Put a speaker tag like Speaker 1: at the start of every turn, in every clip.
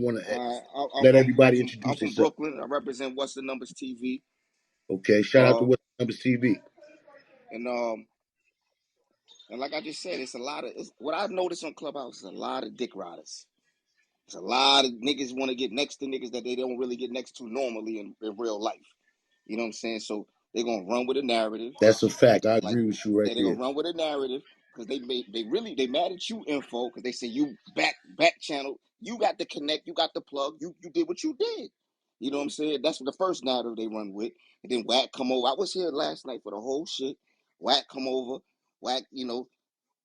Speaker 1: want to
Speaker 2: I'm
Speaker 1: let
Speaker 2: from I'm
Speaker 1: everybody
Speaker 2: from I'm
Speaker 1: introduce
Speaker 2: from
Speaker 1: themselves.
Speaker 2: Brooklyn. I represent What's the Numbers TV.
Speaker 1: Okay, shout out to
Speaker 2: Uh,
Speaker 1: What Numbers TV.
Speaker 2: and and like I just said, it's a lot of what I've noticed on Clubhouse is a lot of dick riders. There's a lot of niggas want to get next to niggas that they don't really get next to normally in real life. You know what I'm saying? So they're gonna run with a narrative.
Speaker 1: That's a fact. I
Speaker 2: Like,
Speaker 1: agree with you right
Speaker 2: yeah, they're
Speaker 1: there.
Speaker 2: gonna run with a narrative because they mad at you, info, because they say you back channel, you got the connect, you got the plug, you did what you did. You know what I'm saying? That's what the first narrative they run with. And then Wack come over. I was here last night for the whole shit. Wack come over. Wack,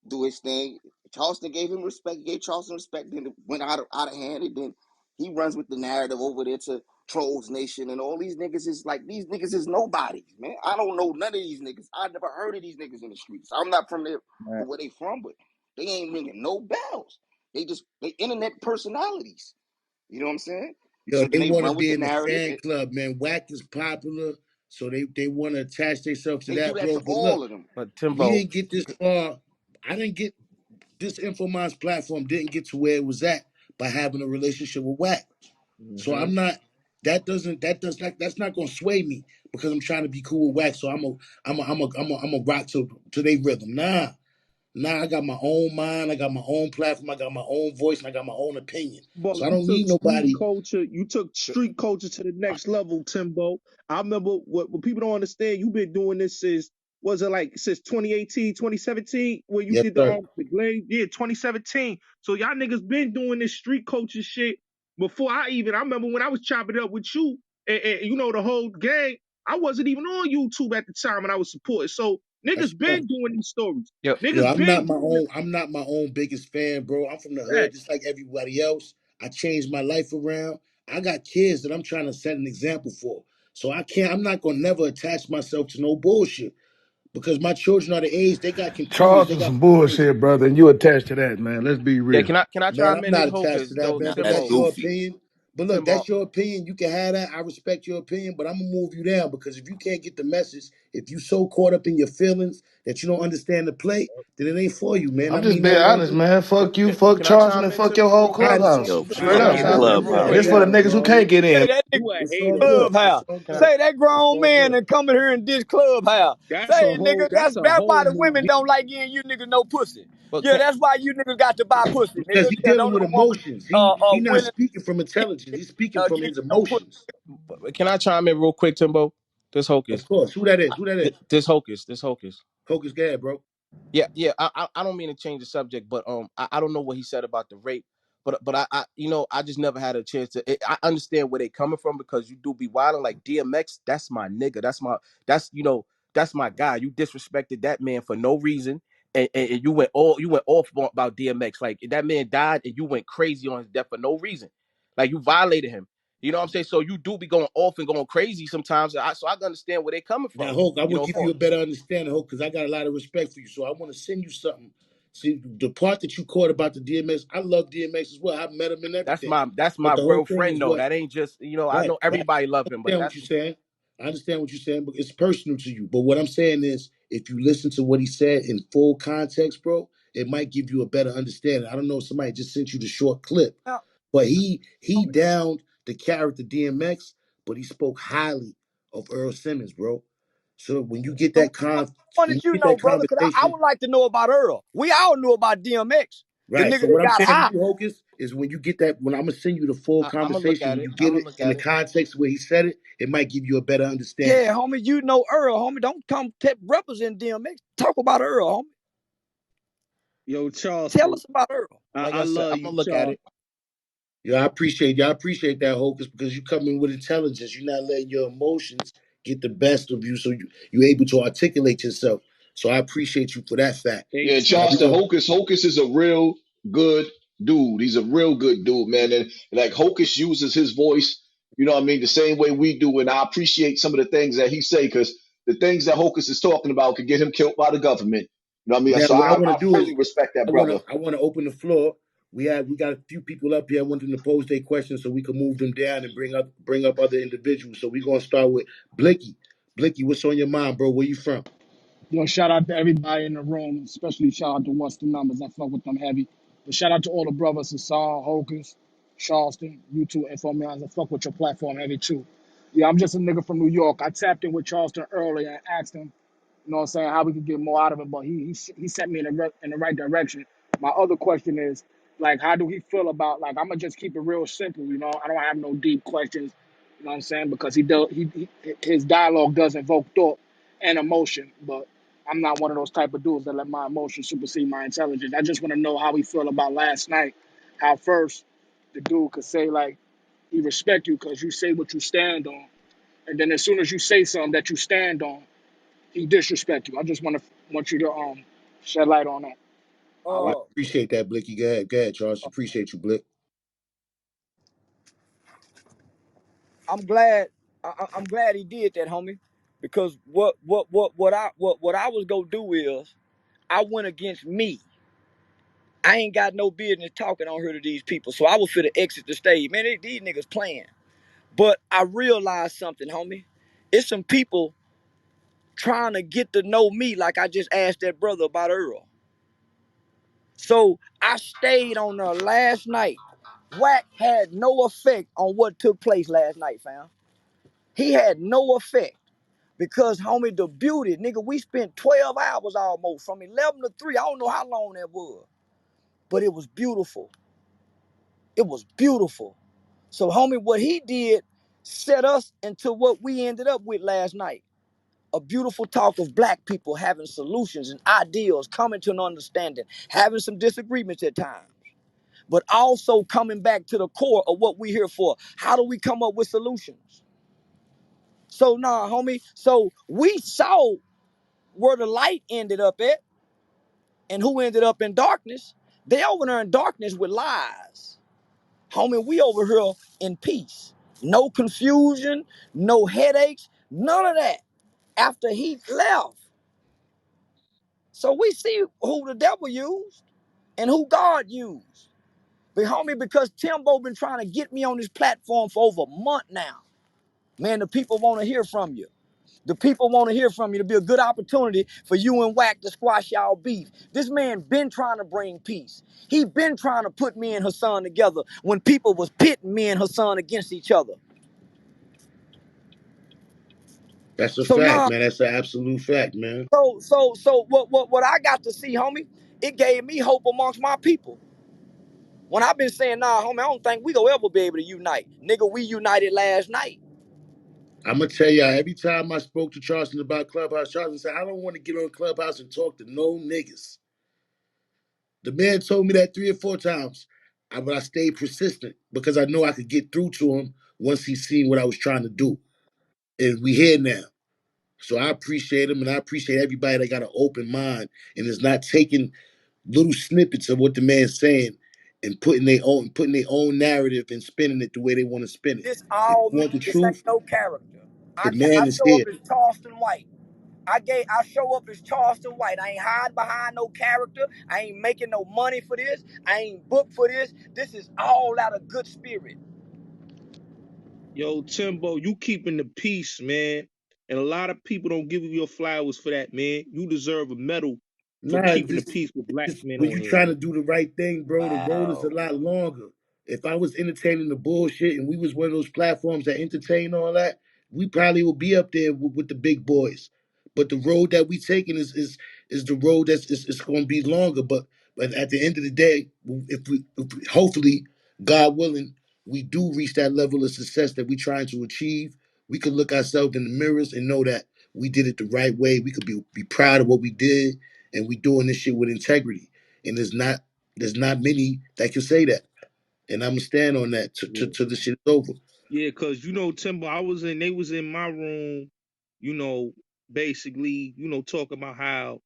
Speaker 2: do his thing. Charleston gave him respect. He gave Charleston respect. Then it went out of hand. And then he runs with the narrative over there to Trolls Nation, and all these niggas is like, these niggas is nobodies, man. I don't know none of these niggas. I never heard of these niggas in the streets. I'm not from there,
Speaker 3: Right.
Speaker 2: from where they from, but they ain't ringing no bells. They internet personalities. You know what I'm saying?
Speaker 1: Yo,
Speaker 2: So
Speaker 1: they
Speaker 2: then they
Speaker 1: want to
Speaker 2: run with
Speaker 1: be
Speaker 2: the
Speaker 1: in the
Speaker 2: narrative.
Speaker 1: fan club, man. Whack is popular, so they want to attach themselves to
Speaker 2: They do
Speaker 1: that,
Speaker 2: that
Speaker 1: bro.
Speaker 2: to
Speaker 1: But look,
Speaker 2: all of them.
Speaker 3: But
Speaker 1: we
Speaker 3: Timbo,
Speaker 1: didn't get this far. I didn't get this Infomons platform didn't get to where it was at by having a relationship with Wack. So
Speaker 3: hmm
Speaker 1: I'm not. That's not gonna sway me because I'm trying to be cool with Wack. So I'm a rock to their rhythm. Nah, I got my own mind. I got my own platform. I got my own voice, and I got my own opinion.
Speaker 4: Timbo,
Speaker 1: So I don't need nobody.
Speaker 4: you took street culture to the next level, Timbo. I remember what people don't understand, you've been doing this since, was it like since 2018, 2017, where you
Speaker 1: Yes,
Speaker 4: did
Speaker 1: sir.
Speaker 4: the Glade? Yeah, 2017. So y'all niggas been doing this street culture shit before I remember when I was chopping it up with you and the whole gang, I wasn't even on YouTube at the time and I was supporting. So
Speaker 1: That's
Speaker 4: niggas
Speaker 1: fact.
Speaker 4: been doing these stories.
Speaker 3: Yep.
Speaker 1: Yo,
Speaker 4: Niggas
Speaker 1: I'm
Speaker 4: been
Speaker 1: not my
Speaker 4: doing
Speaker 1: own. I'm not my own biggest fan, bro. I'm from the hood,
Speaker 4: that.
Speaker 1: just like everybody else. I changed my life around. I got kids that I'm trying to set an example for. So I can't. I'm not gonna never attach myself to no bullshit because my children are the age they got computers. They
Speaker 5: Charleston
Speaker 1: got
Speaker 5: some
Speaker 1: computers.
Speaker 5: bullshit, brother, and you attached to that, man. Let's be
Speaker 3: Yeah,
Speaker 5: real.
Speaker 3: can I
Speaker 1: Man,
Speaker 3: chime
Speaker 1: I'm
Speaker 3: in this
Speaker 1: not attached to
Speaker 3: hocus
Speaker 1: that,
Speaker 3: though,
Speaker 1: man.
Speaker 2: Now
Speaker 1: But
Speaker 2: that's
Speaker 1: that's
Speaker 3: Timbo?
Speaker 1: your
Speaker 2: goofy.
Speaker 1: opinion. But look,
Speaker 3: Timbo.
Speaker 1: that's your opinion. You can have that. I respect your opinion, but I'm gonna move you down because if you can't get the message, if you so caught up in your feelings that you don't understand the play, then it ain't for you, man. I
Speaker 5: I'm just
Speaker 1: mean
Speaker 5: being
Speaker 1: nothing wrong
Speaker 5: honest,
Speaker 1: with
Speaker 5: man. Fuck you, fuck
Speaker 3: Can I
Speaker 5: Charleston,
Speaker 3: chime
Speaker 5: and
Speaker 3: in,
Speaker 5: fuck your
Speaker 3: Timbo,
Speaker 5: whole
Speaker 3: real quick?
Speaker 1: I understand.
Speaker 5: clubhouse.
Speaker 2: Yo,
Speaker 1: I
Speaker 5: Straight
Speaker 3: Can I
Speaker 2: fuck
Speaker 5: up.
Speaker 2: your
Speaker 3: chime
Speaker 1: understand
Speaker 3: in
Speaker 1: where
Speaker 3: real
Speaker 1: you
Speaker 5: And
Speaker 3: quick?
Speaker 5: this
Speaker 1: coming
Speaker 5: for the
Speaker 2: clubhouse,
Speaker 1: at,
Speaker 5: niggas who
Speaker 2: bro.
Speaker 5: can't get
Speaker 4: Say
Speaker 5: in.
Speaker 4: that nigga a
Speaker 1: It's all
Speaker 4: hater.
Speaker 1: good. It's
Speaker 6: Clubhouse.
Speaker 1: all
Speaker 3: Can I?
Speaker 1: good.
Speaker 6: Say that
Speaker 1: It's
Speaker 6: grown
Speaker 1: all
Speaker 6: man
Speaker 1: good.
Speaker 6: and coming here in this clubhouse.
Speaker 4: That's a
Speaker 6: Say,
Speaker 4: whole
Speaker 6: nigga, that's why the
Speaker 4: new
Speaker 6: women don't like getting you niggas no pussy.
Speaker 3: But
Speaker 6: Yeah,
Speaker 3: can
Speaker 6: that's why you niggas got to buy pussy,
Speaker 1: Because
Speaker 6: nigga.
Speaker 1: he's
Speaker 6: Yeah,
Speaker 1: dealing
Speaker 6: don't
Speaker 1: with
Speaker 6: no woman
Speaker 1: emotions. He not
Speaker 6: willing
Speaker 1: speaking from intelligence. He's speaking from
Speaker 6: give
Speaker 1: his
Speaker 6: you no pussy.
Speaker 1: emotions.
Speaker 3: can I chime in real quick, Timbo? This
Speaker 1: Of
Speaker 3: hocus.
Speaker 1: course. Who that is? Who that is?
Speaker 3: This hocus. This hocus.
Speaker 1: Focus, Gad, bro.
Speaker 3: Yeah, yeah. I don't mean to change the subject, but I don't know what he said about the rape, but I I just never had a chance to. I understand where they coming from because you do be wilding like DMX. That's my nigga. That's that's my guy. You disrespected that man for no reason, and you went off about DMX. Like that man died, and you went crazy on his death for no reason. Like you violated him. You know what I'm saying? So you do be going off and going crazy sometimes. So I can understand where they coming
Speaker 1: Now,
Speaker 3: from.
Speaker 1: Hulk, I
Speaker 3: You
Speaker 1: will
Speaker 3: know,
Speaker 1: give you a better understanding, Hulk, because I got a lot of respect for you. So I want to send you something. See, the part that you caught about the DMX, I love DMX as well. I've met him and everything.
Speaker 3: that's
Speaker 1: But
Speaker 3: my
Speaker 1: the whole
Speaker 3: real
Speaker 1: thing
Speaker 3: friend
Speaker 1: is
Speaker 3: though.
Speaker 1: what?
Speaker 3: That ain't just I
Speaker 1: Right,
Speaker 3: know
Speaker 1: right.
Speaker 3: everybody
Speaker 1: I
Speaker 3: love him, but
Speaker 1: understand what
Speaker 3: that's
Speaker 1: you're saying. I understand what you're saying, but it's personal to you. But what I'm saying is, if you listen to what he said in full context, bro, it might give you a better understanding. I don't know if somebody just sent you the short clip,
Speaker 6: Now,
Speaker 1: but he downed the character DMX, but he spoke highly of Earl Simmons, bro. So when you get
Speaker 6: so
Speaker 1: that
Speaker 6: what
Speaker 1: when
Speaker 6: did
Speaker 1: you
Speaker 6: you
Speaker 1: get
Speaker 6: know,
Speaker 1: that
Speaker 6: brother? Because I
Speaker 1: conversation,
Speaker 6: would like to know about Earl. We all knew about DMX, the
Speaker 1: right?
Speaker 6: nigga
Speaker 1: So what
Speaker 6: that
Speaker 1: I'm
Speaker 6: got
Speaker 1: saying to
Speaker 6: high.
Speaker 1: you, Hocus, is when you get that, when I'm gonna send you the full
Speaker 3: I'm gonna look
Speaker 1: conversation,
Speaker 3: at
Speaker 1: when
Speaker 3: it.
Speaker 1: you
Speaker 3: I'm
Speaker 1: get
Speaker 3: gonna
Speaker 1: it
Speaker 3: look
Speaker 1: in the
Speaker 3: at it.
Speaker 1: context where he said it, it might give you a better understanding.
Speaker 6: Yeah, homie, you know Earl, homie. Don't come represent DMX. Talk about Earl, homie.
Speaker 4: Yo,
Speaker 6: Tell
Speaker 4: Charleston.
Speaker 6: us about Earl.
Speaker 3: Like
Speaker 4: I
Speaker 3: I said,
Speaker 4: love
Speaker 3: I'm
Speaker 4: you,
Speaker 3: gonna look at
Speaker 4: Charles.
Speaker 3: it.
Speaker 1: Yeah, I appreciate that, Hocus, because you come in with intelligence. You're not letting your emotions get the best of you, so you're able to articulate yourself. So I appreciate you for that fact.
Speaker 4: Hey,
Speaker 7: Yeah,
Speaker 1: Now we
Speaker 7: Charleston
Speaker 1: going
Speaker 7: Hocus is a real good dude. He's a real good dude, man. And like Hocus uses his voice, you know what I mean, the same way we do. And I appreciate some of the things that he say because the things that Hocus is talking about could get him killed by the government. You know what I mean?
Speaker 1: now.
Speaker 7: So
Speaker 1: What I
Speaker 7: I,
Speaker 1: want to
Speaker 7: I
Speaker 1: do is
Speaker 7: fully respect that, brother.
Speaker 1: I want to open the floor. We got a few people up here. I want them to pose their questions so we can move them down and bring up other individuals. So we're gonna start with Blicky. Blicky, what's on your mind, bro? Where you from?
Speaker 8: Yo, shout out to everybody in the room, especially shout out to What's the Numbers. I fuck with them heavy. But shout out to all the brothers, Hassan, Hocus. Charleston, YouTube info man. I fuck with your platform heavy too. Yeah, I'm just a nigga from New York. I tapped in with Charleston earlier and asked him, you know what I'm saying, how we could get more out of it, but he sent me in in the right direction. My other question is, like, how do he feel about, like, I'm gonna just keep it real simple, you know? I don't have no deep questions, you know what I'm saying? Because his dialogue does evoke thought and emotion, but I'm not one of those type of dudes that let my emotions supersede my intelligence. I just want to know how he feel about last night. How first the dude could say, like, he respect you because you say what you stand on, and then as soon as you say something that you stand on, he disrespect you. I just want you to shed light on that. I
Speaker 1: I
Speaker 8: like.
Speaker 6: Uh,
Speaker 1: appreciate that, Blicky. Go ahead, Charles. Appreciate you, Blick.
Speaker 6: I'm glad. I'm glad he did that, homie, because what I was gonna do is I went against me. I ain't got no business talking on here to these people, so I was fit to exit the stage. Man, these niggas playing. But I realized something, homie. It's some people trying to get to know me, like I just asked that brother about Earl. So I stayed on there last night. Wack had no effect on what took place last night, fam. He had no effect. Because, homie, the beauty, nigga, we spent 12 hours almost from 11 to 3. I don't know how long that was, but it was beautiful. It was beautiful. So, homie, what he did set us into what we ended up with last night. A beautiful talk of black people having solutions and ideals, coming to an understanding, having some disagreements at times, but also coming back to the core of what we're here for. How do we come up with solutions? So, nah, homie, so we saw where the light ended up at and who ended up in darkness. They over there in darkness with lies. Homie, we over here in peace. No confusion, no headaches, none of that after he left. So we see who the devil used and who God used. But homie, because Timbo been trying to get me on this platform for over a month now. Man, the people want to hear from you. The people want to hear from you. To be a good opportunity for you and Wack to squash y'all beef. This man been trying to bring peace. He been trying to put me and Hassan together when people was pitting me and Hassan against each other.
Speaker 1: That's a
Speaker 6: So
Speaker 1: fact,
Speaker 6: now,
Speaker 1: man. That's an absolute fact, man.
Speaker 6: so what I got to see, homie, it gave me hope amongst my people. When I've been saying, nah, homie, I don't think we gonna ever be able to unite. Nigga, we united last night.
Speaker 1: I'm gonna tell y'all, every time I spoke to Charleston about Clubhouse, Charleston said, I don't want to get on Clubhouse and talk to no niggas. The man told me that 3 or 4 times. But I stayed persistent because I know I could get through to him once he seen what I was trying to do. And we here now. So I appreciate him and I appreciate everybody that got an open mind and is not taking little snippets of what the man's saying and putting their own narrative and spinning it the way they want to spin it.
Speaker 6: This
Speaker 1: If
Speaker 6: all
Speaker 1: you
Speaker 6: me.
Speaker 1: want the
Speaker 6: This ain't
Speaker 1: truth,
Speaker 6: no character.
Speaker 1: the
Speaker 6: I
Speaker 1: man is
Speaker 6: show
Speaker 1: here.
Speaker 6: up as Charleston White. I show up as Charleston White. I ain't hiding behind no character. I ain't making no money for this. I ain't booked for this. This is all out of good spirit.
Speaker 4: Yo, Timbo, you keeping the peace, man. And a lot of people don't give you your flowers for that, man. You deserve a medal for
Speaker 1: Nah,
Speaker 4: keeping the peace with black men
Speaker 1: when
Speaker 4: on
Speaker 1: you
Speaker 4: here.
Speaker 1: trying to do the right thing, bro, the road is a
Speaker 6: Wow.
Speaker 1: lot longer. If I was entertaining the bullshit and we was one of those platforms that entertain all that, we probably would be up there with the big boys. But the road that we taking is the road that's it's going to be longer. But at the end of the day, if we hopefully, God willing, we do reach that level of success that we trying to achieve. We could look ourselves in the mirrors and know that we did it the right way. We could be proud of what we did, and we doing this shit with integrity. And there's not many that can say that. And I'm gonna stand on that
Speaker 4: Yeah.
Speaker 1: till the shit is over.
Speaker 4: Yeah, cause Timbo, they was in my room, you know, basically, talking about how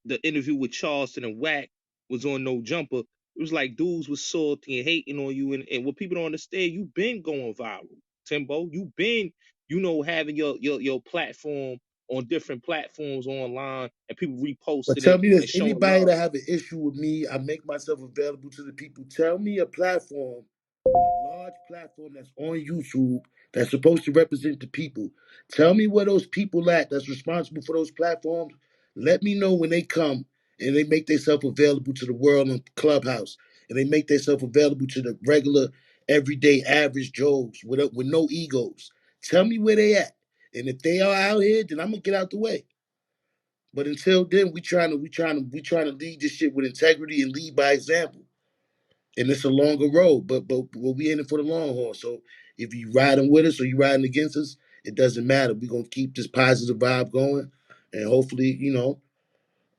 Speaker 4: the interview with Charleston and Wack was on No Jumper. It was like dudes was salty and hating on you, and what people don't understand, you been going viral, Timbo. You been, having your platform on different platforms online, and people
Speaker 1: But
Speaker 4: reposting
Speaker 1: tell
Speaker 4: it
Speaker 1: me this:
Speaker 4: and showing
Speaker 1: anybody
Speaker 4: love.
Speaker 1: that have an issue with me, I make myself available to the people. Tell me a platform, a large platform that's on YouTube that's supposed to represent the people. Tell me where those people at that's responsible for those platforms. Let me know when they come and they make themselves available to the world on Clubhouse. and they make themselves available to the regular, everyday, average Joes with no egos. Tell me where they at, and if they are out here, then I'm gonna get out the way. But until then, we trying to lead this shit with integrity and lead by example. And it's a longer road, but we in it for the long haul. So if you riding with us or you riding against us, it doesn't matter. We're gonna keep this positive vibe going, and hopefully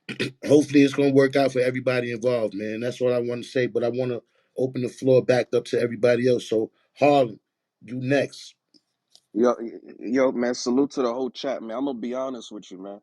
Speaker 1: it's gonna work out for everybody involved, man. That's what I want to say. But I want to open the floor back up to everybody else. So Harlem, you next.
Speaker 3: Yo, yo, man, salute to the whole chat, man. I'm gonna be honest with you, man.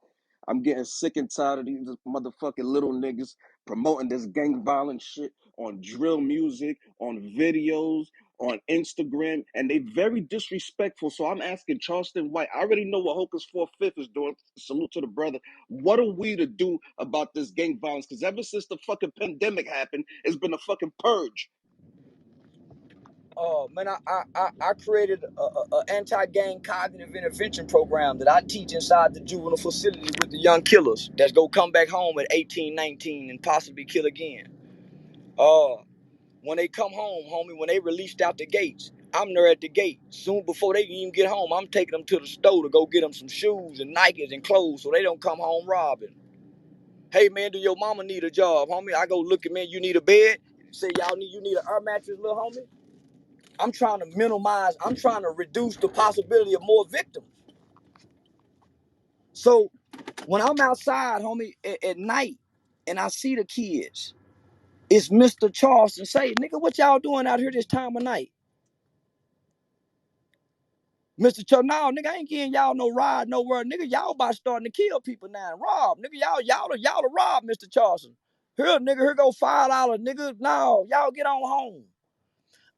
Speaker 3: I'm getting sick and tired of these motherfucking little niggas promoting this gang violence shit on drill music, on videos, on Instagram, and they very disrespectful. So I'm asking Charleston White. I already know what Hocus 4/5 is doing. Salute to the brother. What are we to do about this gang violence? Because ever since the fucking pandemic happened, it's been a fucking purge.
Speaker 6: Man, I created a anti-gang cognitive intervention program that I teach inside the juvenile facility with the young killers that's go come back home at 18, 19, and possibly kill again. When they come home, homie, when they released out the gates, I'm there at the gate. Soon before they can even get home, I'm taking them to the store to go get them some shoes and Nikes and clothes so they don't come home robbing. Hey man, do your mama need a job, homie? I go look at, man, you need a bed? Say you need an air mattress, little homie? I'm trying to minimize, I'm trying to reduce the possibility of more victims. So when I'm outside, homie, at night, and I see the kids, it's Mr. Charleston say, nigga, what y'all doing out here this time of night? Mr. Charleston, no, nigga, I ain't getting y'all no ride nowhere. Nigga, y'all about starting to kill people now and rob. Nigga, y'all to rob, Mr. Charleston. Here, nigga, here go $5. Nigga, no, y'all get on home.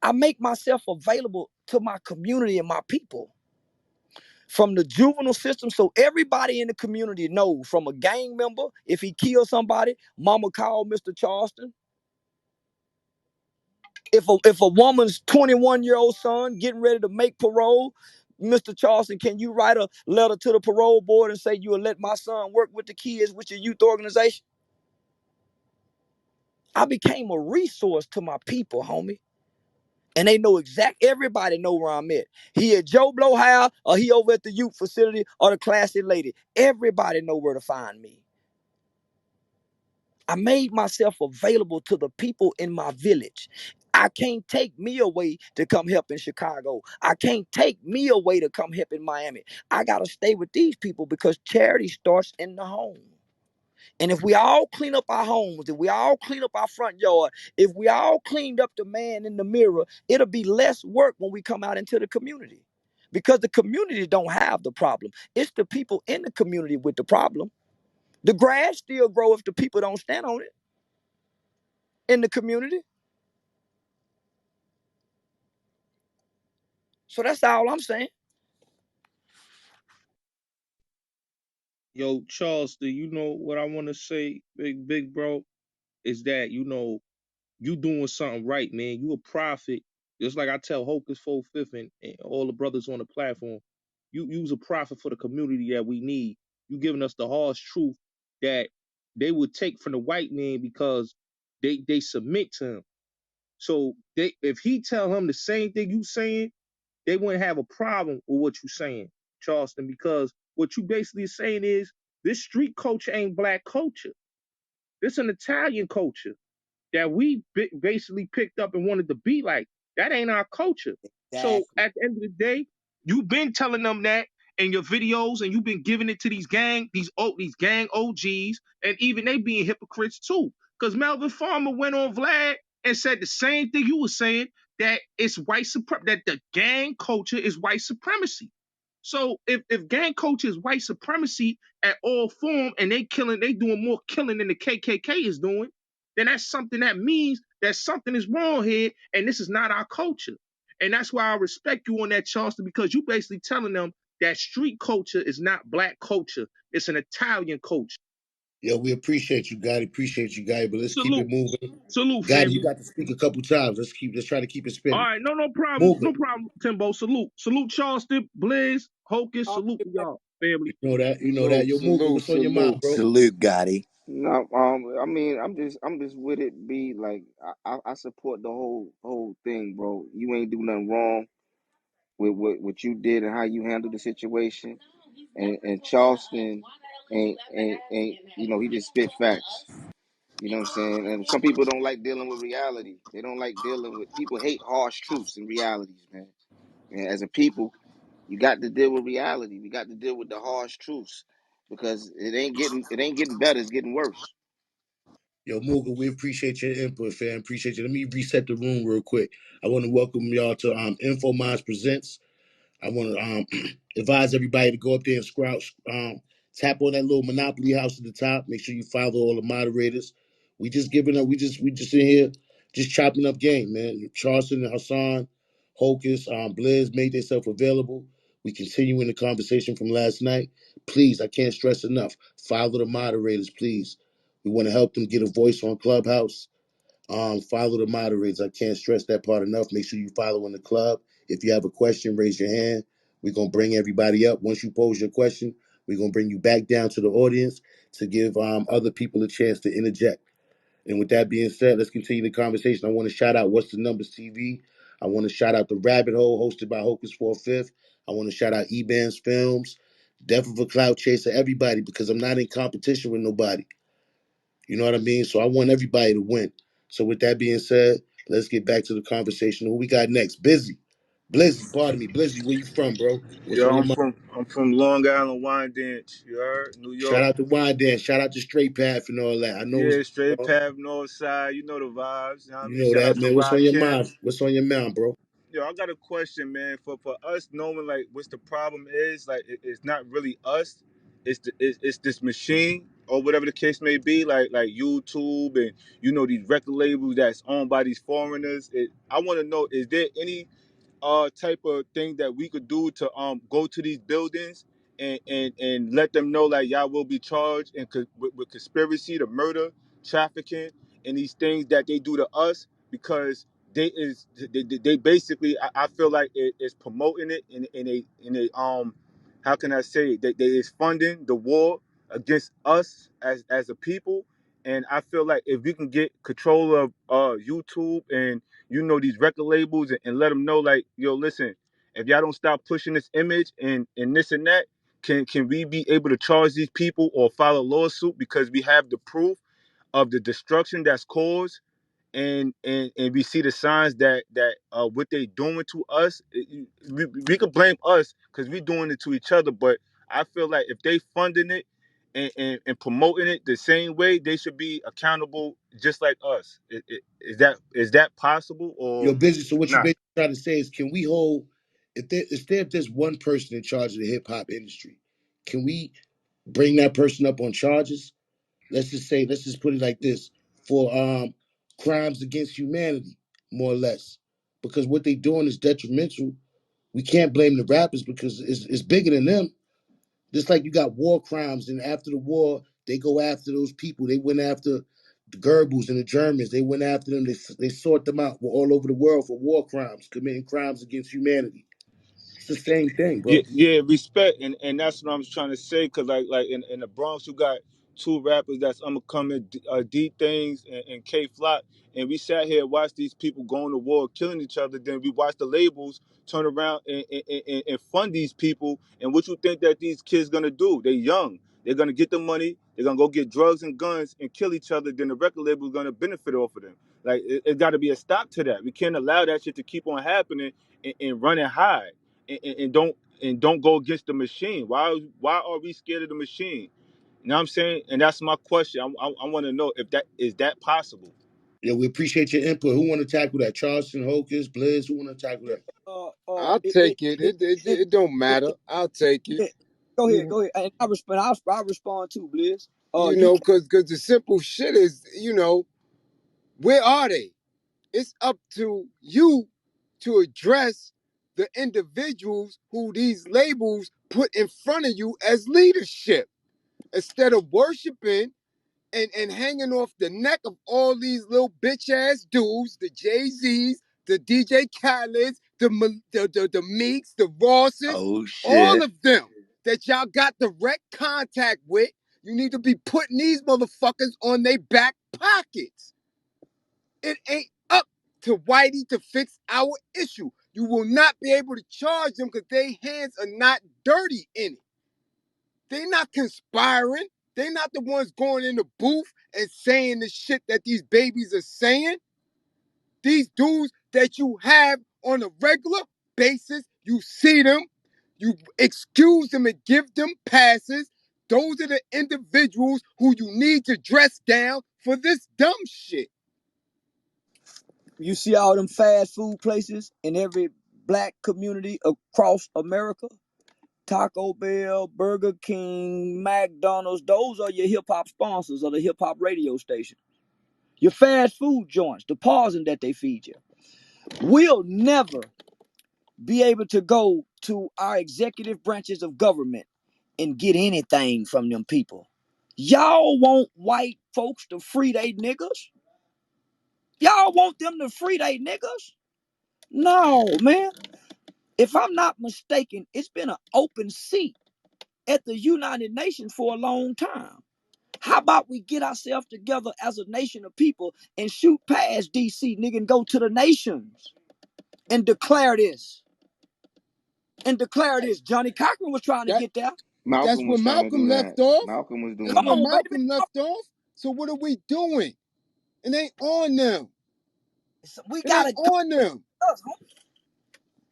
Speaker 6: I make myself available to my community and my people. From the juvenile system, so everybody in the community knows. From a gang member, if he kills somebody, mama call Mr. Charleston. If a woman's 21-year-old son getting ready to make parole, Mr. Charleston, can you write a letter to the parole board and say you will let my son work with the kids with your youth organization? I became a resource to my people, homie. And they know everybody know where I'm at. He at Joe Blow House, or he over at the youth facility, or the classy lady. Everybody know where to find me. I made myself available to the people in my village. I can't take me away to come help in Chicago. I can't take me away to come help in Miami. I got to stay with these people because charity starts in the home. And if we all clean up our homes, if we all clean up our front yard, if we all cleaned up the man in the mirror, it'll be less work when we come out into the community. Because the community don't have the problem. It's the people in the community with the problem. The grass still grow if the people don't stand on it in the community. So that's all I'm saying.
Speaker 4: Yo, Charleston, you know what I want to say, big bro, is that you doing something right, man. You a prophet, just like I tell Hocus 4/5 and all the brothers on the platform. You's a prophet for the community that we need. You giving us the harsh truth that they would take from the white man because they submit to him. So if he tell him the same thing you saying, they wouldn't have a problem with what you saying, Charleston, because what you basically saying is this street culture ain't black culture. This an Italian culture that we basically picked up and wanted to be like. That ain't our culture. So
Speaker 6: Exactly.
Speaker 4: at the end of the day, you've been telling them that in your videos, and you've been giving it to these gang OGs, and even they being hypocrites too. Because Melvin Farmer went on Vlad and said the same thing you were saying, that it's that the gang culture is white supremacy. So if gang culture is white supremacy at all form, and they doing more killing than the KKK is doing, then that's something that means that something is wrong here, and this is not our culture. And that's why I respect you on that, Charleston, because you basically telling them that street culture is not black culture. It's an Italian culture.
Speaker 1: Yo, we appreciate you, Gotti. Appreciate you, Gotti. But let's keep it
Speaker 4: Salute.
Speaker 1: moving.
Speaker 4: Salute,
Speaker 1: Gotti, you
Speaker 4: family.
Speaker 1: got to speak a couple times. Let's try to keep it
Speaker 4: All
Speaker 1: spinning.
Speaker 4: right, no problem.
Speaker 1: Move
Speaker 4: No
Speaker 1: it.
Speaker 4: problem, Timbo. Salute. Salute, Charleston, Blizz, Hocus,
Speaker 6: All
Speaker 4: salute
Speaker 6: right,
Speaker 4: to
Speaker 6: man.
Speaker 4: y'all. family.
Speaker 1: You know that. Yo, Mooga, what's on your mind, bro?
Speaker 6: Salute, Gotti.
Speaker 2: No, I mean, I'm just with it. Be like, I support the whole thing, bro. You ain't do nothing wrong with what you did and how you handled the situation. And Charleston ain't he just spit facts. You know what I'm saying? And some people don't like dealing with reality. They don't like dealing with people hate harsh truths and realities, man. And as a people, you got to deal with reality. We got to deal with the harsh truths because it ain't getting better. It's getting worse.
Speaker 1: Yo, Mooga, we appreciate your input, fam. Appreciate you. Let me reset the room real quick. I want to welcome y'all to Info Minds Presents. I want to advise everybody to go up there and tap on that little Monopoly house at the top. Make sure you follow all the moderators. We just giving up. We just in here, just chopping up game, man. Charleston and Hassan, Hocus, Blizz made themselves available. We continuing the conversation from last night. Please, I can't stress enough. Follow the moderators, please. We want to help them get a voice on Clubhouse. Follow the moderators. I can't stress that part enough. Make sure you follow in the club. If you have a question, raise your hand. We're gonna bring everybody up. Once you pose your question, we're gonna bring you back down to the audience to give other people a chance to interject. And with that being said, let's continue the conversation. I want to shout out What's the Numbers TV. I want to shout out The Rabbit Hole, hosted by Hocus for Fifth. I want to shout out Eban's Films, Death of a Cloud Chaser, everybody, because I'm not in competition with nobody. You know what I mean? So I want everybody to win. So with that being said, let's get back to the conversation. Who we got next? Busy. Blizzy, pardon me. Blizzy, where you from, bro? What's
Speaker 9: Yo,
Speaker 1: on your
Speaker 9: I'm
Speaker 1: mind?
Speaker 9: from Long Island, Wyandanch. You heard? New
Speaker 1: Shout
Speaker 9: York.
Speaker 1: out to Wine Dance. Shout out to Straight Path and all that. I know what's
Speaker 9: Yeah, straight
Speaker 1: going on.
Speaker 9: path, north side. You know the vibes. You know what I
Speaker 1: You
Speaker 9: mean?
Speaker 1: know
Speaker 9: Shout
Speaker 1: that,
Speaker 9: out to
Speaker 1: man. What's on your
Speaker 9: Rakim.
Speaker 1: mind? What's on your mind, bro?
Speaker 9: Yo, I got a question, man. For us knowing like what's the problem is, like it's not really us. It's this machine or whatever the case may be, like YouTube and these record labels that's owned by these foreigners. I want to know, is there any type of thing that we could do to go to these buildings and let them know like y'all will be charged and with conspiracy to murder, trafficking, and these things that they do to us because they basically I feel like it's promoting it in a how can I say it? They is funding the war against us as a people, and I feel like if we can get control of YouTube and these record labels and let them know like, yo, listen, if y'all don't stop pushing this image and this and that, can we be able to charge these people or file a lawsuit because we have the proof of the destruction that's caused and we see the signs that what they doing to us. We could blame us because we doing it to each other, but I feel like if they funding it and promoting it the same way, they should be accountable just like us. Is that possible
Speaker 1: Yo,
Speaker 9: or
Speaker 1: Busy. So what you
Speaker 9: not?
Speaker 1: basically trying to say is, can we hold if there's one person in charge of the hip hop industry, can we bring that person up on charges? Let's just put it like this, for crimes against humanity, more or less, because what they doing is detrimental. We can't blame the rappers because it's bigger than them. Just like you got war crimes, and after the war they go after those people. They went after the Goebbels and the Germans. They went after them. They sought them out all over the world for war crimes, committing crimes against humanity. It's the same thing,
Speaker 9: Yeah,
Speaker 1: bro.
Speaker 9: yeah, respect, and that's what I'm trying to say. Cause like in the Bronx, you got two rappers that's coming, D Things and K Flock, and we sat here and watched these people going to war, killing each other. Then we watched the labels turn around and fund these people. And what you think that these kids gonna do? They young. They're gonna get the money. They're gonna go get drugs and guns and kill each other. Then the record label is gonna benefit off of them. Like it got to be a stop to that. We can't allow that shit to keep on happening and running high and don't go against the machine. Why are we scared of the machine? You know what I'm saying? And that's my question. I want to know if that possible.
Speaker 1: Yeah, we appreciate your input. Who want to tackle that? Charleston, Hocus, Blizz. Who want to tackle that?
Speaker 10: I'll take it. It don't
Speaker 6: it,
Speaker 10: matter. I'll take it.
Speaker 6: go ahead,
Speaker 10: You
Speaker 6: go ahead. And I respond too, Blizz.
Speaker 10: you
Speaker 6: You
Speaker 10: know, cause the simple shit is, where are they? It's up to you to address the individuals who these labels put in front of you as leadership. Instead of worshiping and hanging off the neck of all these little bitch ass dudes, the Jay-Z's, the DJ Khaled's, the Meeks, the Rosses,
Speaker 6: oh
Speaker 10: all
Speaker 6: shit.
Speaker 10: of them that y'all got direct contact with, you need to be putting these motherfuckers on their back pockets. It ain't up to Whitey to fix our issue. You will not be able to charge them because their hands are not dirty in it. They're not conspiring. They're not the ones going in the booth and saying the shit that these babies are saying. These dudes that you have on a regular basis, you see them, you excuse them and give them passes. Those are the individuals who you need to dress down for this dumb shit.
Speaker 6: You see all them fast food places in every black community across America? Taco Bell, Burger King, McDonald's, those are your hip hop sponsors of the hip hop radio station. Your fast food joints, the pausing that they feed you. We'll never be able to go to our executive branches of government and get anything from them people. Y'all want white folks to free they niggas? Y'all want them to free they niggas? No, man. If I'm not mistaken, it's been an open seat at the United Nations for a long time. How about we get ourselves together as a nation of people and shoot past DC, nigga, and go to the nations and declare this? And declare this. Johnny Cochran was trying to
Speaker 10: That
Speaker 6: get there.
Speaker 10: that's
Speaker 2: Malcolm
Speaker 10: where
Speaker 2: was trying to
Speaker 10: Malcolm
Speaker 2: do that.
Speaker 10: left off.
Speaker 2: Malcolm was
Speaker 10: That's
Speaker 2: doing
Speaker 6: Come
Speaker 10: where
Speaker 2: that.
Speaker 6: on, baby.
Speaker 10: Malcolm left off. So what are we doing? It ain't on them.
Speaker 6: We
Speaker 10: It ain't
Speaker 6: gotta do
Speaker 10: on them.
Speaker 6: us.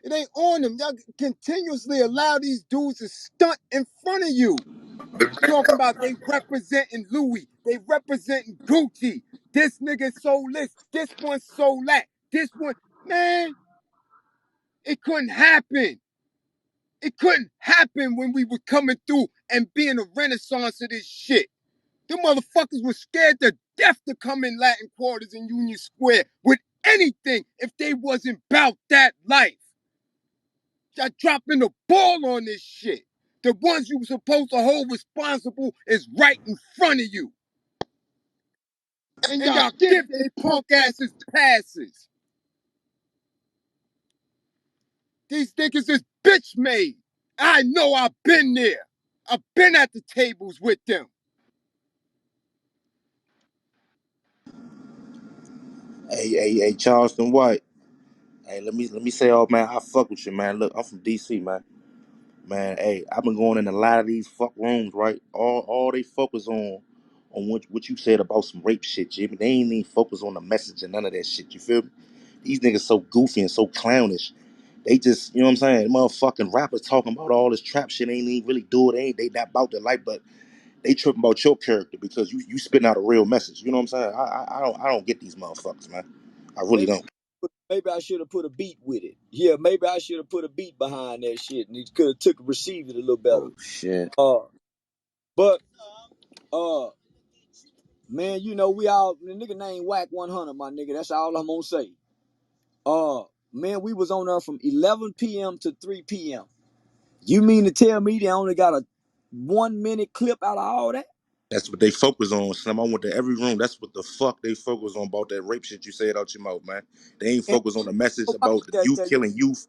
Speaker 10: It ain't on them. Y'all continuously allow these dudes to stunt in front of you. Talking about they representing Louis. They representing Gucci. This nigga sold this. This one sold that. This one. Man, it couldn't happen. It couldn't happen when we were coming through and being a renaissance of this shit. Them motherfuckers were scared to death to come in Latin Quarters and Union Square with anything if they wasn't about that life. Y'all dropping the ball on this shit. The ones you were supposed to hold responsible is right in front of you.
Speaker 8: And
Speaker 10: And
Speaker 8: y'all
Speaker 10: y'all
Speaker 8: give
Speaker 10: give
Speaker 8: they
Speaker 10: they
Speaker 8: punk
Speaker 10: punk asses passes. These niggas is bitch made. I know I've been there. I've been at the tables with them.
Speaker 3: Hey, Charleston White. Hey, let me say, oh man, I fuck with you, man. Look, I'm from DC, man. Man, hey, I've been going in a lot of these fuck rooms, right? All they focus on what you said about some rape shit, Jimmy. They ain't even focus on the message and none of that shit. You feel me? These niggas so goofy and so clownish. They just, you know what I'm saying? Motherfucking rappers talking about all this trap shit ain't even really do it. They not about their life, but they tripping about your character because you spitting out a real message. You know what I'm saying? I don't get these motherfuckers, man. I really
Speaker 6: Maybe
Speaker 3: don't.
Speaker 6: I should have put a beat with it. Yeah, maybe I should have put a beat behind that shit and it could have received it a little better.
Speaker 3: Oh shit.
Speaker 6: But man, you know, we all the nigga named Wack 100, my nigga. That's all I'm gonna say. Man, we was on there from 11 p.m. to 3 p.m. You mean to tell me they only got a 1 minute clip out of all that?
Speaker 3: That's what they focus on, Slim. I went to every room. That's what the fuck they focus on about that rape shit you said out your mouth, man. They ain't
Speaker 6: And
Speaker 3: focused on the message
Speaker 6: nobody
Speaker 3: about the
Speaker 6: that
Speaker 3: youth
Speaker 6: tell you.
Speaker 3: killing youth.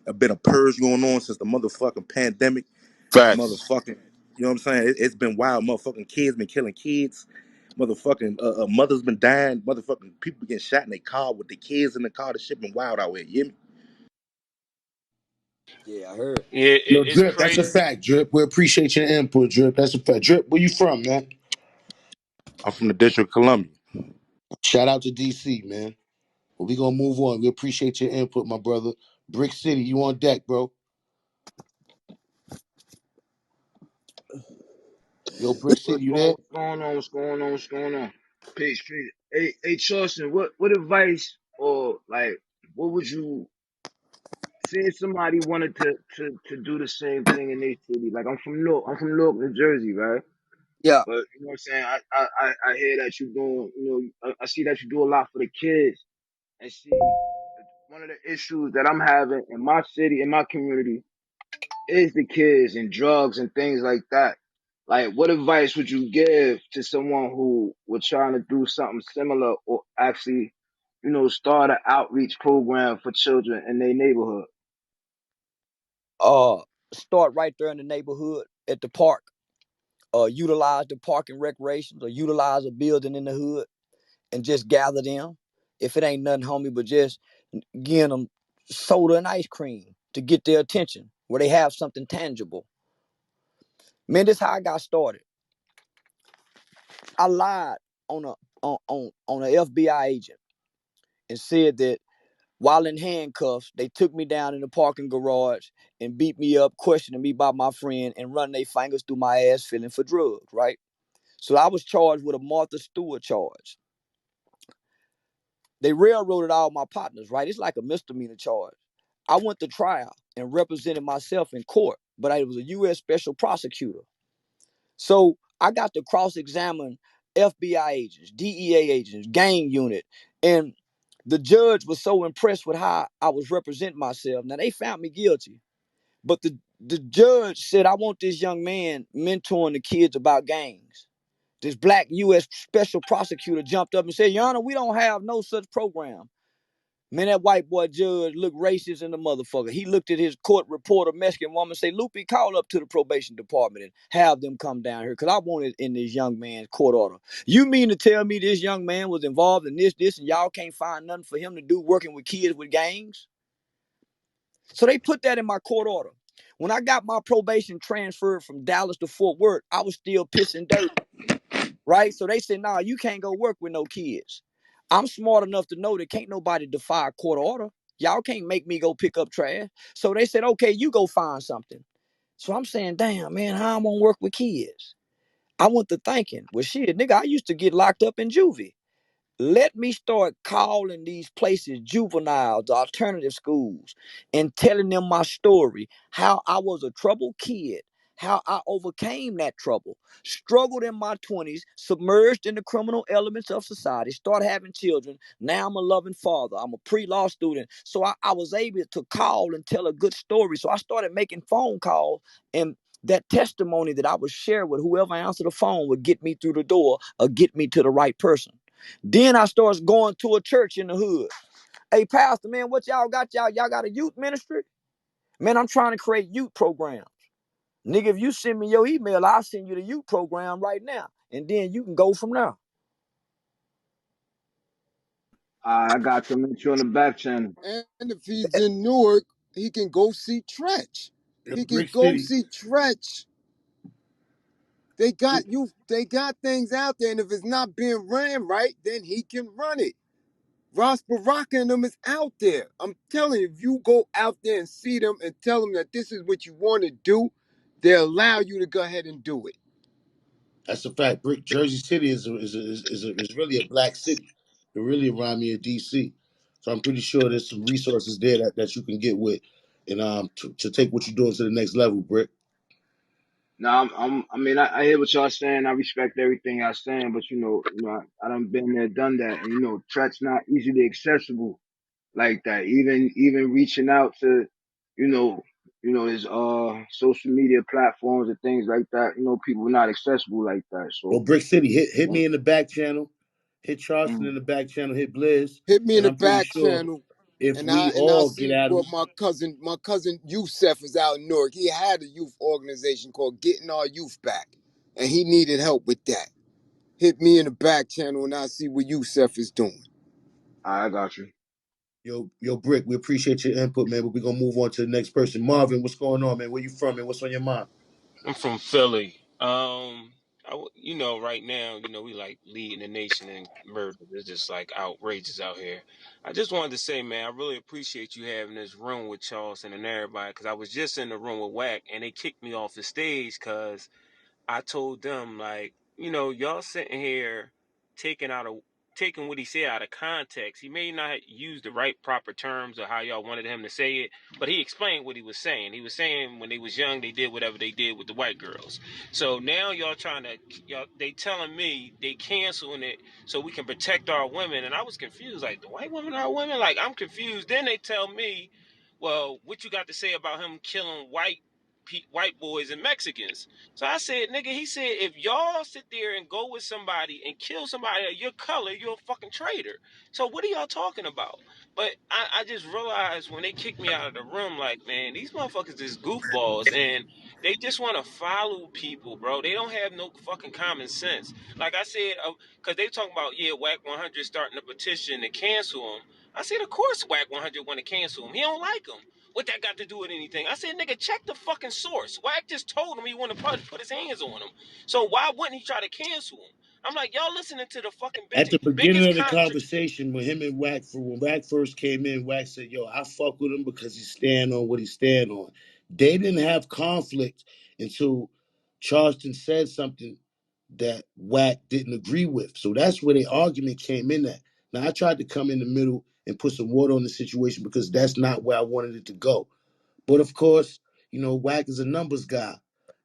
Speaker 3: A bit of purge going on since the motherfucking pandemic.
Speaker 9: Facts.
Speaker 3: Motherfucking, you know what I'm saying? It's been wild. Motherfucking kids been killing kids. Motherfucking mothers been dying. Motherfucking people getting shot in their car with the kids in the car. The shit been wild out here. You hear me?
Speaker 6: Yeah, I heard.
Speaker 9: Yeah,
Speaker 1: Yo,
Speaker 9: it's
Speaker 1: Drip, that's a
Speaker 9: crazy.
Speaker 1: fact, Drip. We appreciate your input, Drip. That's a fact. Drip, where you from, man?
Speaker 3: I'm from the District of Columbia.
Speaker 1: Shout out to DC, man. But we gonna move on. We appreciate your input, my brother. Brick City, you on deck, bro. Yo, Brick City, you there?
Speaker 11: What's going on? What's going on? What's going on? Peace, peace. Hey, Charleston, what advice or like what would you say if somebody wanted to do the same thing in their city? Like I'm from Newark, New Jersey, right?
Speaker 6: Yeah.
Speaker 11: But you know what I'm saying? I hear that you doing, I see that you do a lot for the kids and see one of the issues that I'm having in my city, in my community is the kids and drugs and things like that. Like, what advice would you give to someone who was trying to do something similar or actually, start an outreach program for children in their neighborhood?
Speaker 6: Uh Start right there in the neighborhood. at the park, utilize the park and recreations, or utilize a building in the hood and just gather them. If it ain't nothing, homie, but just giving them soda and ice cream to get their attention, where they have something tangible. Man, this is how I got started. I lied on a FBI agent and said that while in handcuffs, they took me down in the parking garage and beat me up, questioning me about my friend, and run their fingers through my ass, feeling for drugs, right? So I was charged with a Martha Stewart charge. They railroaded all my partners, right? It's like a misdemeanor charge. I went to trial and represented myself in court, but I was a U.S. special prosecutor. So I got to cross-examine FBI agents, DEA agents, gang unit, and the judge was so impressed with how I was representing myself. Now, they found me guilty, but the judge said, I want this young man mentoring the kids about gangs. This black U.S. special prosecutor jumped up and said, Your Honor, we don't have no such program. Man, that white boy judge looked racist in the motherfucker. He looked at his court reporter, Mexican woman, say, Lupe, call up to the probation department and have them come down here because I want it in this young man's court order. You mean to tell me this young man was involved in this, and y'all can't find nothing for him to do working with kids with gangs? So they put that in my court order. When I got my probation transferred from Dallas to Fort Worth, I was still pissing dirt, right? So they said, nah, you can't go work with no kids. I'm smart enough to know that can't nobody defy a court order. Y'all can't make me go pick up trash. So they said, okay, you go find something. So I'm saying, damn, man, how I'm gonna work with kids? I went to thinking, well, shit, nigga, I used to get locked up in juvie. Let me start calling these places juveniles, alternative schools, and telling them my story, how I was a troubled kid, how I overcame that trouble, struggled in my 20s, submerged in the criminal elements of society, started having children. Now I'm a loving father. I'm a pre-law student. So I was able to call and tell a good story. So I started making phone calls, and that testimony that I would share with whoever answered the phone would get me through the door or get me to the right person. Then I started going to a church in the hood. Hey, pastor, man, what y'all got? Y'all got a youth ministry? Man, I'm trying to create youth programs. Nigga, if you send me your email, I'll send you the youth program right now. And then you can go from there.
Speaker 11: I got to meet you on the back channel.
Speaker 10: And if he's in Newark, he can go see Tretch.
Speaker 1: The
Speaker 10: He can
Speaker 1: Brick
Speaker 10: go
Speaker 1: City.
Speaker 10: see Tretch. They got things out there, and if it's not being ran right, then he can run it. Ross Baraka and them is out there. I'm telling you, if you go out there and see them and tell them that this is what you want to do, they'll allow you to go ahead and do it.
Speaker 1: That's a fact. Brick Jersey City is really a black city. It really remind me of DC. So I'm pretty sure there's some resources there that you can get with, and to take what you're doing to the next level, Brick.
Speaker 11: Now, I mean, I hear what y'all saying. I respect everything y'all saying, but I done been there, done that, and Tret's not easily accessible like that. Even reaching out to, you know, his social media platforms and things like that. People are not accessible like that.
Speaker 1: Well,
Speaker 11: So,
Speaker 1: Brick City, hit
Speaker 11: mm,
Speaker 1: me in the back channel, hit Charleston
Speaker 11: mm.
Speaker 1: in the back channel, hit Blizz,
Speaker 10: Hit me in
Speaker 1: and
Speaker 10: the
Speaker 1: I'm pretty
Speaker 10: back
Speaker 1: sure
Speaker 10: channel,
Speaker 1: if
Speaker 10: and
Speaker 1: we
Speaker 10: I
Speaker 1: all get
Speaker 10: see
Speaker 1: at
Speaker 10: what
Speaker 1: them,
Speaker 10: my cousin Youssef is out in Newark. He had a youth organization called Getting Our Youth Back, and he needed help with that. Hit me in the back channel, and I see what Youssef is doing.
Speaker 11: I got you.
Speaker 1: yo, Brick, we appreciate your input, man. But we're gonna move on to the next person. Marvin, what's going on, man? Where you from, and what's on your mind?
Speaker 12: I'm from Philly. Right now, we like leading the nation in murder. It's just like outrageous out here. I just wanted to say, man, I really appreciate you having this room with Charleston and everybody, because I was just in the room with Wack, and they kicked me off the stage because I told them, like, y'all sitting here taking out a taking what he said out of context. He may not use the right proper terms or how y'all wanted him to say it, but he explained what he was saying. He was saying when they was young, they did whatever they did with the white girls. So now they telling me they canceling it so we can protect our women. And I was confused, like, the white women are women? Like, I'm confused. Then they tell me, well, what you got to say about him killing white white boys and Mexicans. So I said, nigga, he said, if y'all sit there and go with somebody and kill somebody of your color, you're a fucking traitor. So what are y'all talking about? But I just realized when they kicked me out of the room, like, man, these motherfuckers is goofballs and they just want to follow people, bro. They don't have no fucking common sense. Like I said, because they talking about, yeah, Wack 100 starting a petition to cancel him. I said, of course Wack 100 want to cancel him. He don't like him. What that got to do with anything? I said, nigga, check the fucking source. Wack just told him he want to put his hands on him. So why wouldn't he try to cancel him? I'm like, y'all listening to the fucking
Speaker 1: At the beginning
Speaker 12: biggest
Speaker 1: of the
Speaker 12: contradiction.
Speaker 1: conversation with him and Wack, when Wack first came in, Wack said, "Yo, I fuck with him because he's stand on what he stand on." They didn't have conflict until Charleston said something that Wack didn't agree with. So that's where the argument came in at. Now I tried to come in the middle and put some water on the situation because that's not where I wanted it to go. But of course, Wack is a numbers guy,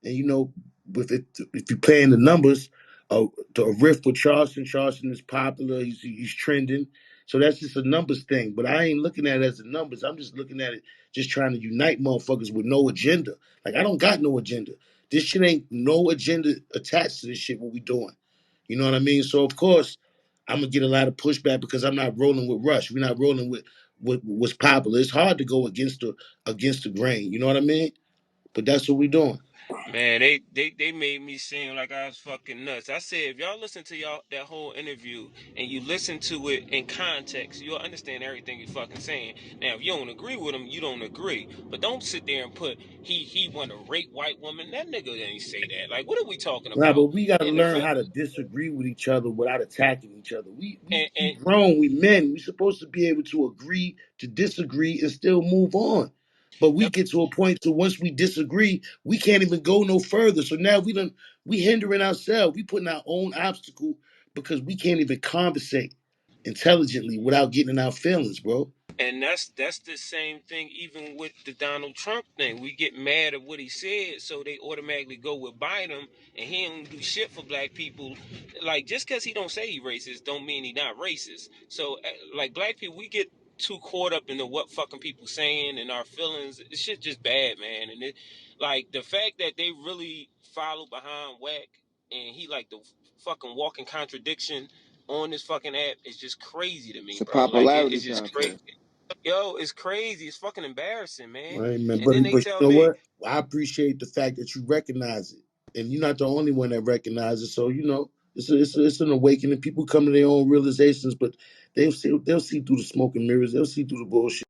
Speaker 1: and with it, if you're playing the numbers, to a riff with Charleston, Charleston is popular. He's trending, so that's just a numbers thing. But I ain't looking at it as the numbers. I'm just looking at it, just trying to unite motherfuckers with no agenda. Like I don't got no agenda. This shit ain't no agenda attached to this shit. What we doing? You know what I mean? So of course, I'm gonna get a lot of pushback because I'm not rolling with Rush. We're not rolling with what's popular. It's hard to go against the grain. You know what I mean? But that's what we doing.
Speaker 12: Man, they made me seem like I was fucking nuts. I said, if y'all listen to y'all that whole interview and you listen to it in context, you'll understand everything you fucking saying. Now, if you don't agree with him, you don't agree. But don't sit there and put he want to rape white woman. That nigga didn't say that. Like, what are we talking
Speaker 1: Nah, but
Speaker 12: about?
Speaker 1: we gotta
Speaker 12: And the
Speaker 1: learn
Speaker 12: fact
Speaker 1: how to disagree with each other without attacking each other. We
Speaker 12: and
Speaker 1: grown, we men. We supposed to be able to agree to disagree and still move on. But we
Speaker 12: the
Speaker 1: get to a point to once we disagree, we can't even go no further. So now we hindering ourselves. We putting our own obstacle because we can't even conversate intelligently without getting in our feelings, bro.
Speaker 12: And that's the same thing even with the Donald Trump thing. We get mad at what he said, so they automatically go with Biden, and he don't do shit for black people. Like just because he don't say he racist, don't mean he not racist. So like black people, we get too caught up into what fucking people saying and our feelings. It's shit just bad, man. And it like the fact that they really follow behind Wack and he like the fucking walking contradiction on this fucking app is just crazy to
Speaker 2: It's
Speaker 12: me,
Speaker 2: a
Speaker 12: bro. Like
Speaker 2: popularity
Speaker 12: it's just crazy.
Speaker 2: contest.
Speaker 12: Yo, it's crazy. It's fucking embarrassing, man.
Speaker 1: Right, man.
Speaker 12: And
Speaker 1: But
Speaker 12: then they
Speaker 1: but
Speaker 12: tell
Speaker 1: you know
Speaker 12: me,
Speaker 1: what? I appreciate the fact that you recognize it, and you're not the only one that recognizes it. So it's an awakening. People come to their own realizations, but they'll see through the smoke and mirrors. They'll see through the bullshit.